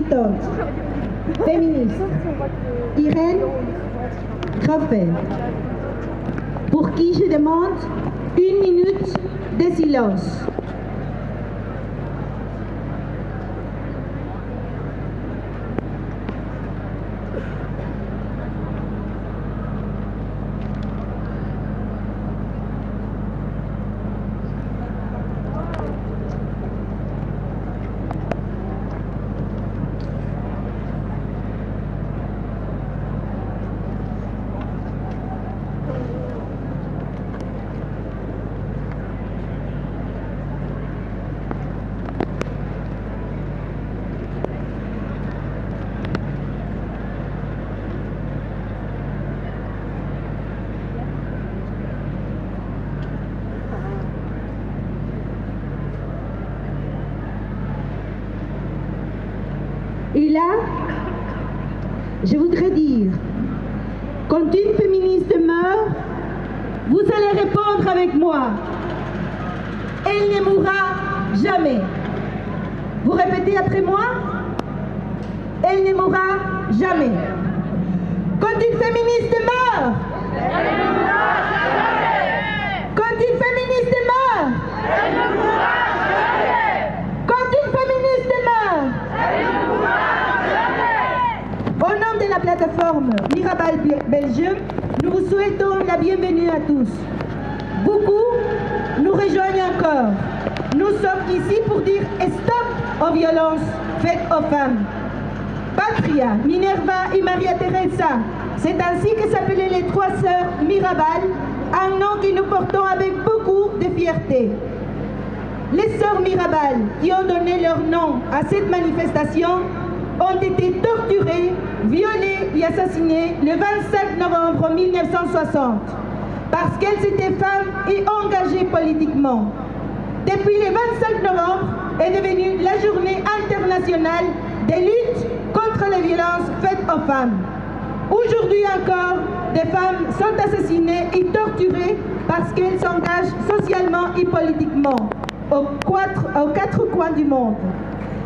militante, féministe, Irène Coffey, pour qui je demande 1 minute de silence. Et là, je voudrais dire, quand une féministe meurt, vous allez répondre avec moi. Elle ne mourra jamais. Vous répétez après moi? Elle ne mourra jamais. Quand une féministe meurt, elle ne mourra jamais. Quand une féministe meurt, elle ne mourra jamais. Quand une féministe meurt, elle ne mourra jamais. Au nom de la plateforme Mirabal Belgium, nous vous souhaitons la bienvenue à tous. Beaucoup nous rejoignent encore. Nous sommes ici pour dire stop aux violences faites aux femmes. Patria, Minerva et Maria Teresa, c'est ainsi que s'appelaient les 3 sœurs Mirabal, un nom que nous portons avec beaucoup de fierté. Les sœurs Mirabal, qui ont donné leur nom à cette manifestation, ont été torturées, violées et assassinées le 25 novembre 1960 parce qu'elles étaient femmes et engagées politiquement. Depuis le 25 novembre est devenue la journée internationale de lutte contre les violences faites aux femmes. Aujourd'hui encore, des femmes sont assassinées et torturées parce qu'elles s'engagent socialement et politiquement aux 4 coins du monde.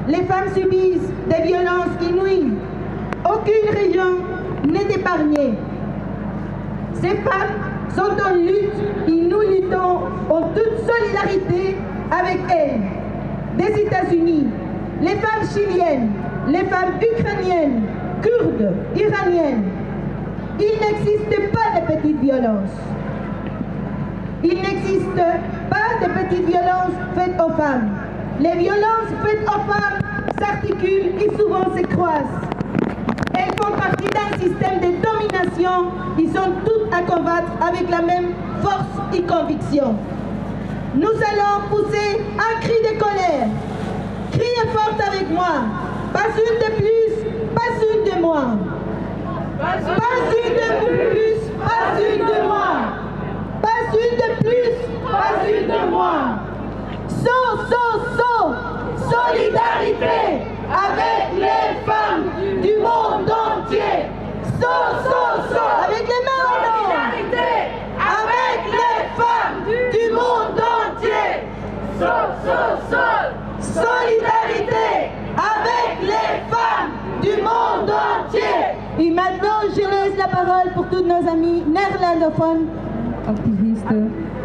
Les femmes subissent des violences inouïes. Aucune région n'est épargnée. Ces femmes sont en lutte et nous luttons en toute solidarité avec elles. Des États-Unis, les femmes chiliennes, les femmes ukrainiennes, kurdes, iraniennes. Il n'existe pas de petites violences. Il n'existe pas de petites violences faites aux femmes. Les violences faites aux femmes s'articulent et souvent se croisent. Elles font partie d'un système de domination. Ils sont toutes à combattre avec la même force et conviction. Nous allons pousser un cri de colère. Criez fort avec moi. Pas une de plus, pas une de moins. Pas une de plus, pas une de moins. Pas une de plus, pas une de moins. Solidarité avec les femmes du monde entier. Avec les mains en l'air. Solidarité avec les femmes du monde entier. Solidarité avec les femmes du monde entier. Et maintenant, je laisse la parole pour tous nos amis néerlandophones. Activiste,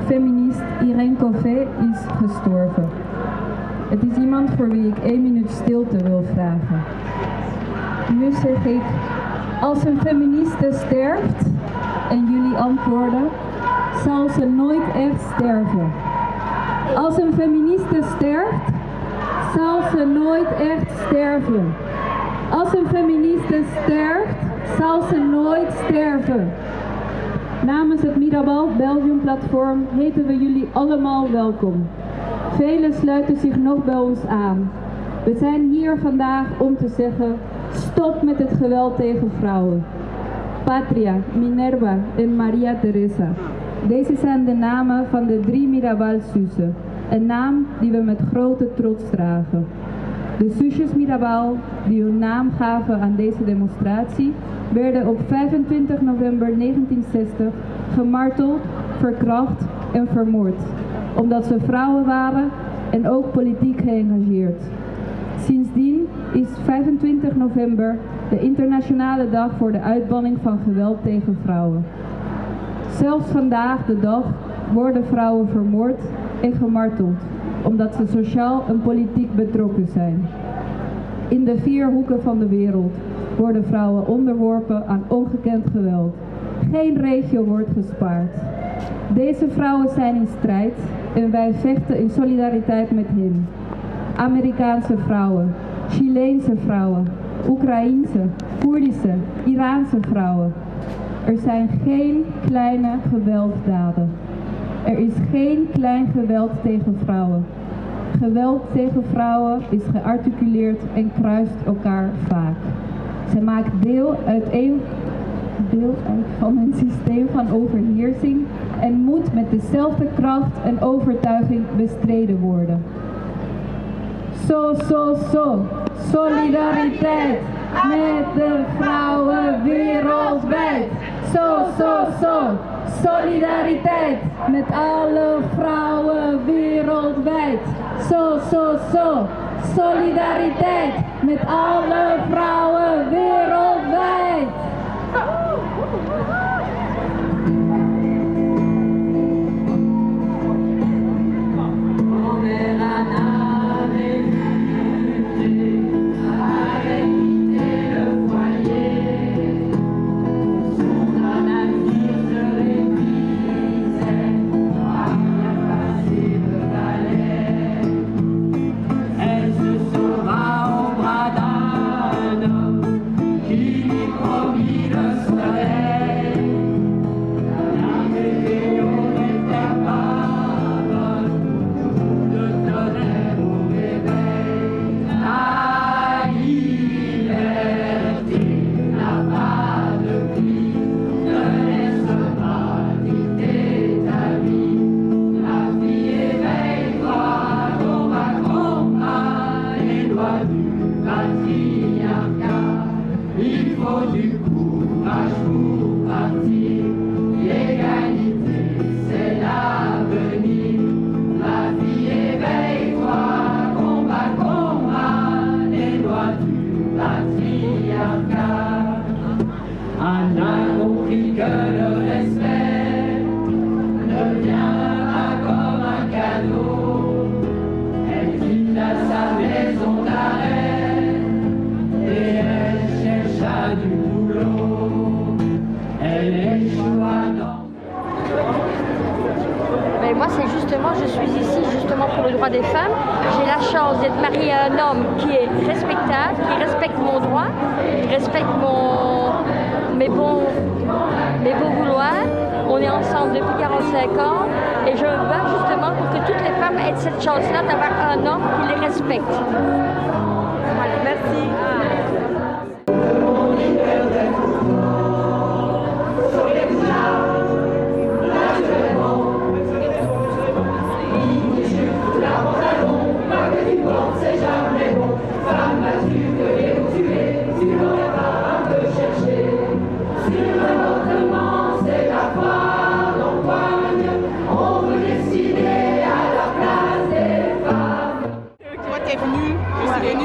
feminist Irène Coffey is gestorven. Het is iemand voor wie ik 1 minuut stilte wil vragen. Nu zeg ik, als een feministe sterft en jullie antwoorden, zal ze nooit echt sterven. Als een feministe sterft, zal ze nooit echt sterven. Als een feministe sterft, zal ze nooit sterven. Namens het Mirabal Belgium platform heten we jullie allemaal welkom. Velen sluiten zich nog bij ons aan. We zijn hier vandaag om te zeggen, stop met het geweld tegen vrouwen. Patria, Minerva en Maria Teresa. Deze zijn de namen van de 3 Mirabal-zussen. Een naam die we met grote trots dragen. De zusjes Mirabal, die hun naam gaven aan deze demonstratie, werden op 25 november 1960 gemarteld, verkracht en vermoord. Omdat ze vrouwen waren en ook politiek geëngageerd. Sindsdien is 25 november de internationale dag voor de uitbanning van geweld tegen vrouwen. Zelfs vandaag de dag worden vrouwen vermoord en gemarteld, omdat ze sociaal en politiek betrokken zijn. In de 4 hoeken van de wereld worden vrouwen onderworpen aan ongekend geweld. Geen regio wordt gespaard. Deze vrouwen zijn in strijd en wij vechten in solidariteit met hen. Amerikaanse vrouwen, Chileense vrouwen, Oekraïense, Koerdische, Iraanse vrouwen. Er zijn geen kleine gewelddaden. Er is geen klein geweld tegen vrouwen. Geweld tegen vrouwen is gearticuleerd en kruist elkaar vaak. Ze maakt deel uit van een systeem van overheersing en moet met dezelfde kracht en overtuiging bestreden worden. Solidariteit met de vrouwen wereldwijd. Solidariteit met alle vrouwen wereldwijd. Solidariteit met alle vrouwen wereldwijd. Moi, c'est justement, je suis ici justement pour le droit des femmes. J'ai la chance d'être mariée à un homme qui est respectable, qui respecte mon droit, qui respecte mes beaux vouloirs. On est ensemble depuis 45 ans et je me bats justement pour que toutes les femmes aient cette chance-là d'avoir un homme qui les respecte. Voilà, merci.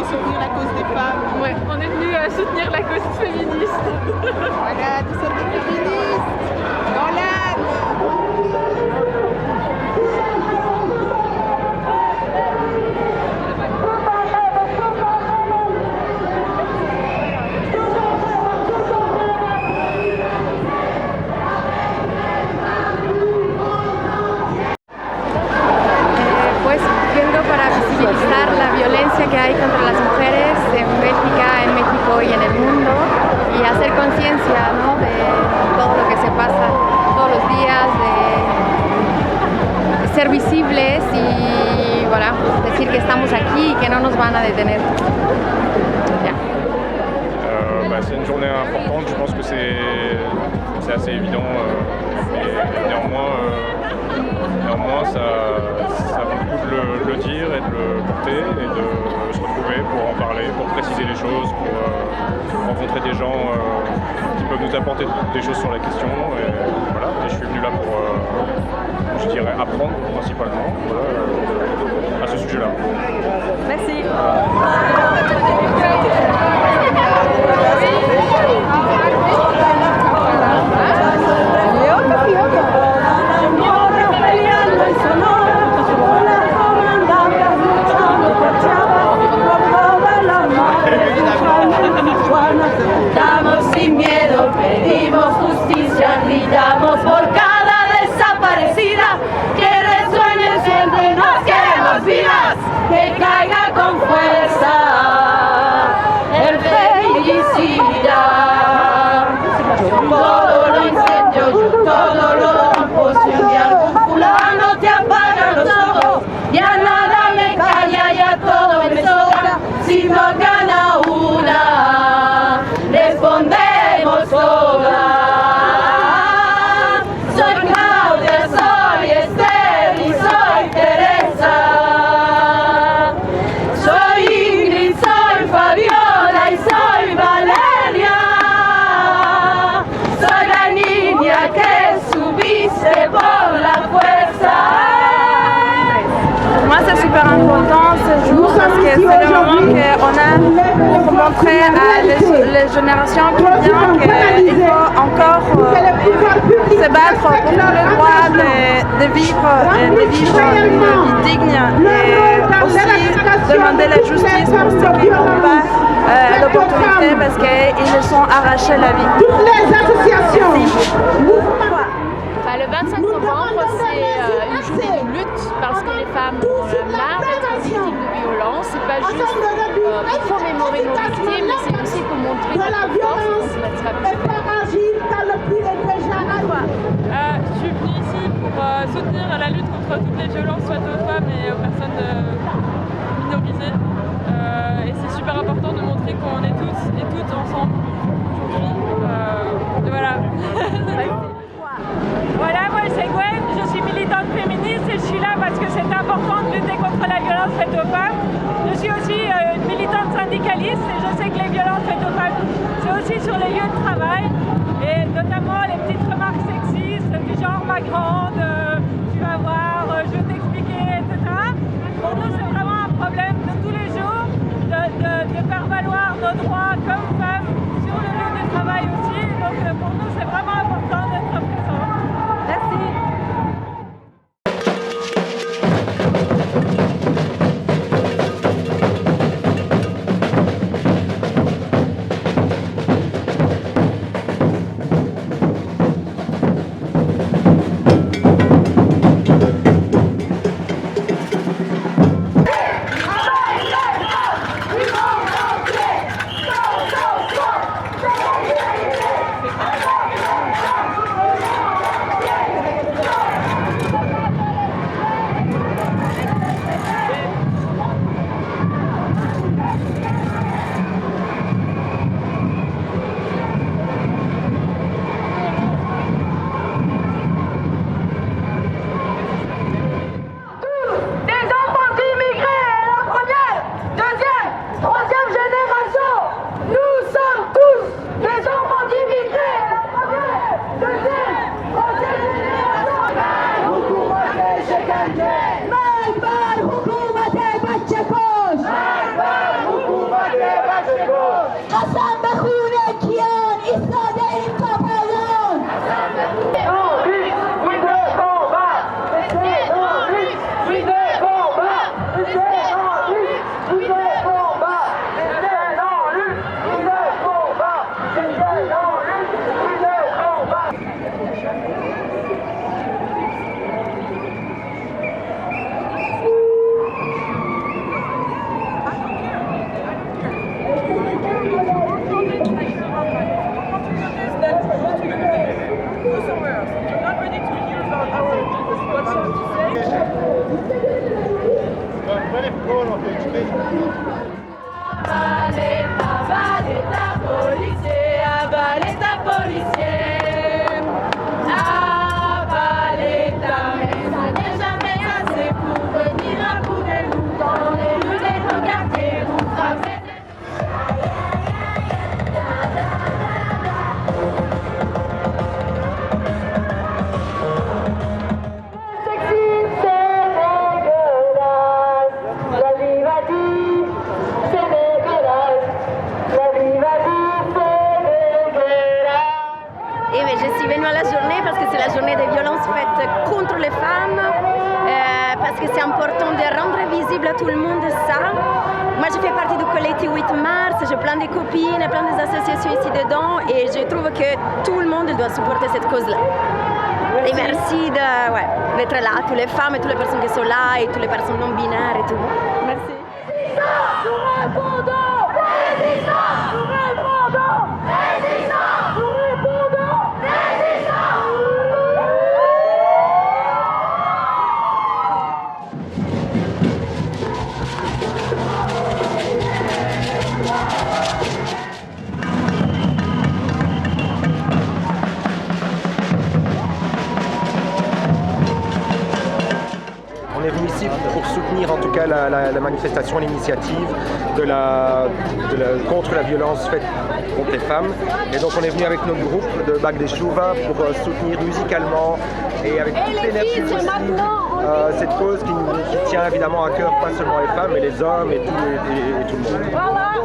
Soutenir la cause des femmes. Ouais, on est venu soutenir la cause féministe. Voilà, nous sommes des féministes. Dans l'âme. Pues vengo para visibilizar la violencia que hay contra las mujeres en Bélgica, en México y en el mundo y hacer conciencia, ¿no?, de todo lo que se pasa todos los días, de ser visibles y voilà, decir que estamos aquí y que no nos van a detener. Yeah. C'est une journée importante, je pense que c'est assez évident, mais néanmoins ça vaut le coup de le dire et de le porter et de se retrouver pour en parler, pour préciser les choses, pour rencontrer des gens qui peuvent nous apporter des choses sur la question. Et voilà, et je suis venu là pour, je dirais, apprendre principalement, voilà, à ce sujet-là. Merci. Damos sin miedo, pedimos justicia, gritamos por cada desaparecida, que resuene siempre, nos queremos vivas, que caiga con fuerza el feminicida. Todo lo incendio, todo lo rompo, si un día algún fulano te apaga los ojos, ya nada me calla, ya todo me sobra, si no gana una, respondemos todas. Soy Claudia, soy Esther y soy Teresa. Soy Ingrid, soy Fabiola y soy Valeria. Soy la niña que subiste por la fuerza. Pour moi, c'est super important ce jour parce que c'est le moment qu'on a pour montrer à les générations qui viennent qu'il faut encore se battre pour le droit de vivre une vie digne et aussi demander la justice pour ceux qui n'ont pas l'opportunité parce qu'ils se sont arrachés la vie. Toutes les associations. Le 25 novembre, c'est une journée de lutte parce que les femmes ont marre d'être victimes de violences. C'est pas juste pour commémorer nos victimes, mais c'est aussi pour montrer notre force et qu'on se mettra plus. Je suis venue ici pour soutenir la lutte contre toutes les violences faites aux femmes et aux personnes minorisées. Et c'est super important de montrer qu'on est tous et toutes ensemble aujourd'hui. Voilà. Voilà, moi c'est Gwen, je suis militante féministe et je suis là parce que c'est important de lutter contre la violence faite aux femmes. Je suis aussi une militante syndicaliste et je sais que les violences faites aux femmes, c'est aussi sur les lieux de travail et notamment les petites remarques sexistes du genre ma grande, tu vas voir, je vais t'expliquer, etc. Pour nous c'est vraiment un problème de tous les jours de faire valoir nos droits comme femmes sur le lieu de travail aussi. Donc pour nous c'est vraiment important d'être présents. Merci. Et je suis venue à la journée parce que c'est la journée des violences faites contre les femmes, parce que c'est important de rendre visible à tout le monde ça. Moi, je fais partie du collectif 8 mars, j'ai plein de copines, plein d'associations ici dedans, et je trouve que tout le monde doit supporter cette cause-là. Et merci d'être là, toutes les femmes et toutes les personnes qui sont là, et toutes les personnes non binaires et tout. Merci. On est venu ici pour soutenir en tout cas la manifestation, l'initiative contre la violence faite contre les femmes. Et donc on est venu avec notre groupe de Bac des Chouva pour soutenir musicalement et avec toute l'énergie possible cette cause qui tient évidemment à cœur pas seulement les femmes mais les hommes et tout le monde.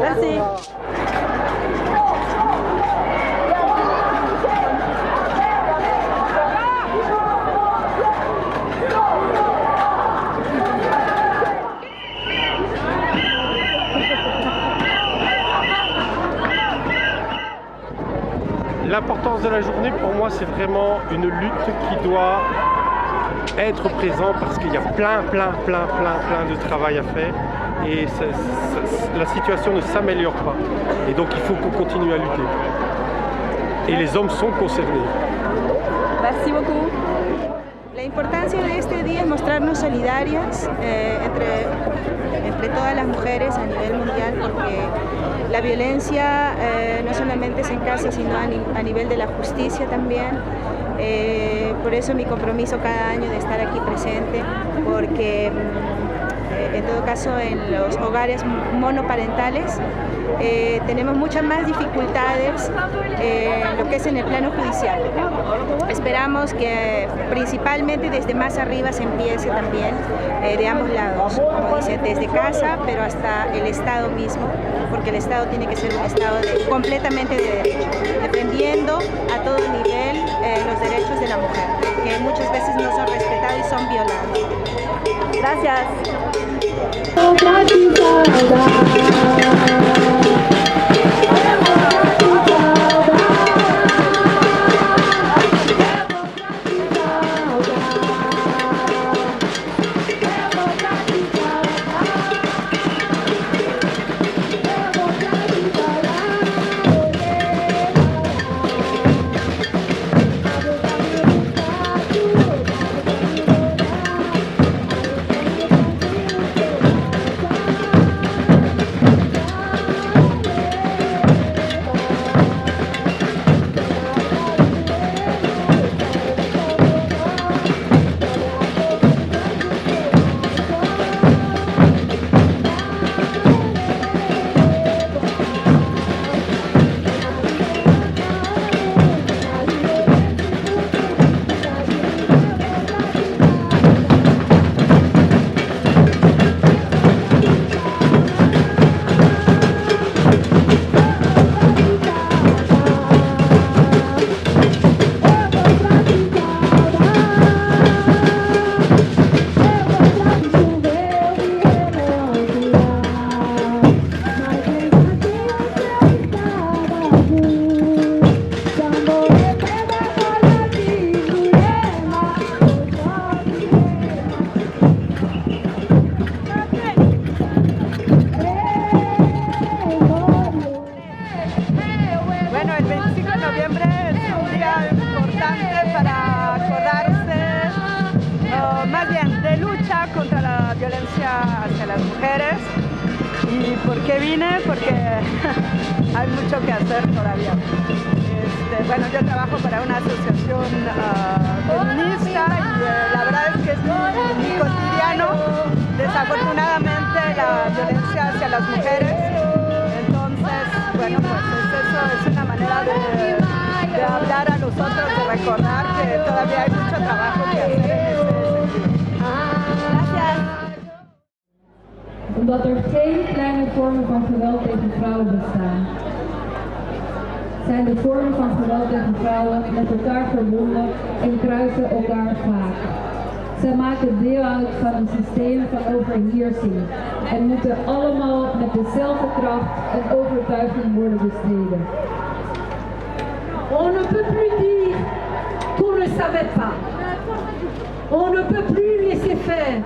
Merci. L'importance de la journée, pour moi, c'est vraiment une lutte qui doit être présente parce qu'il y a plein de travail à faire et la situation ne s'améliore pas. Et donc, il faut qu'on continue à lutter. Et les hommes sont concernés. Merci beaucoup. La importancia de este día es mostrarnos solidarias entre todas las mujeres a nivel mundial, porque la violencia no solamente es en casa, sino a nivel de la justicia también. Por eso mi compromiso cada año de estar aquí presente, porque en todo caso en los hogares monoparentales tenemos muchas más dificultades en lo que es en el plano judicial. Esperamos que principalmente desde más arriba se empiece también de ambos lados, como dice, desde casa pero hasta el Estado mismo, porque el Estado tiene que ser un Estado completamente de derecho, defendiendo a todo nivel los derechos de la mujer, que muchas veces no son respetados y son violados. Gracias. hacia las mujeres. ¿Y por qué vine? Porque hay mucho que hacer todavía. Bueno, yo trabajo para una asociación feminista y la verdad es que es muy cotidiano, desafortunadamente, la violencia hacia las mujeres. Entonces, bueno, pues eso es una manera de hablar a nosotros, de recordar que todavía hay mucho trabajo que hacer en ese sentido. Gracias. Omdat er geen kleine vormen van geweld tegen vrouwen bestaan. zijn de vormen van geweld tegen vrouwen met elkaar verbonden en kruisen elkaar vaak. Zij maken deel uit van een systeem van overheersing en moeten allemaal met dezelfde kracht en overtuiging worden bestreden. On ne peut plus dire qu'on ne savait pas. On ne peut plus laisser faire.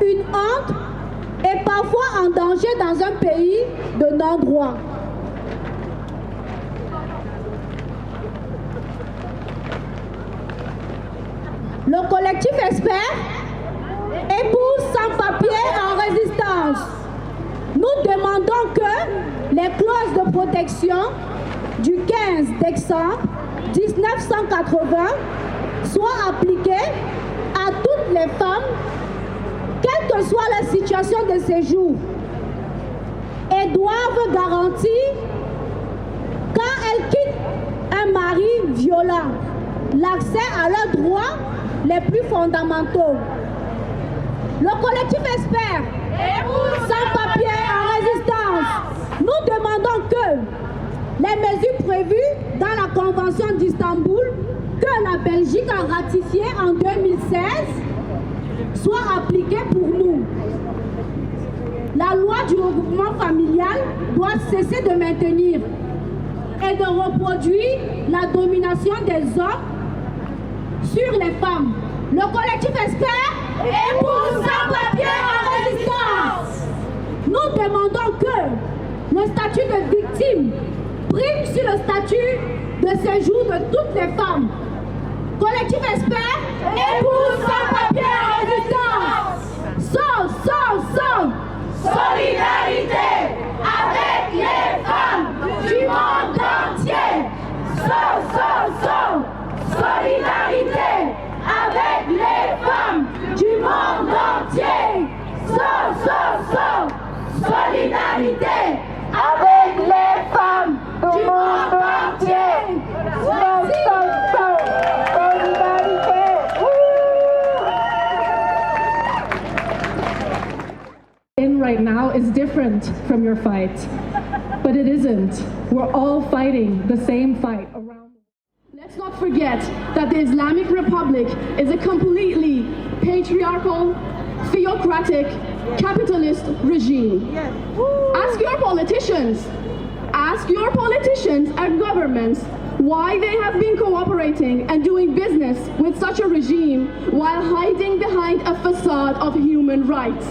une honte et parfois en danger dans un pays de non-droit. Le collectif Espère, épouses sans papier en résistance. Nous demandons que les clauses de protection du 15 décembre 1980 soient appliquées à toutes les femmes, quelle que soit la situation de séjour, et doivent garantir, quand elles quittent un mari violent, l'accès à leurs droits les plus fondamentaux. Le collectif Espère, sans papier en résistance, nous demandons que les mesures prévues dans la Convention d'Istanbul, que la Belgique a ratifiée en 2016, soient appliquées pour nous. La loi du regroupement familial doit cesser de maintenir et de reproduire la domination des hommes sur les femmes. Le collectif Espère est pour sans papier en résistance. Nous demandons que le statut de victime prime sur le statut de séjour de toutes les femmes. Collectif Espère est pour sans papier en résistance. Solidarité avec les femmes du monde entier. Solidarité avec les femmes du monde entier. Solidarité avec les femmes du monde entier. Right now is different from your fight, but it isn't. We're all fighting the same fight around. Let's not forget that the Islamic Republic is a completely patriarchal, theocratic, capitalist regime. Ask your politicians and governments why they have been cooperating and doing business with such a regime while hiding behind a facade of human rights.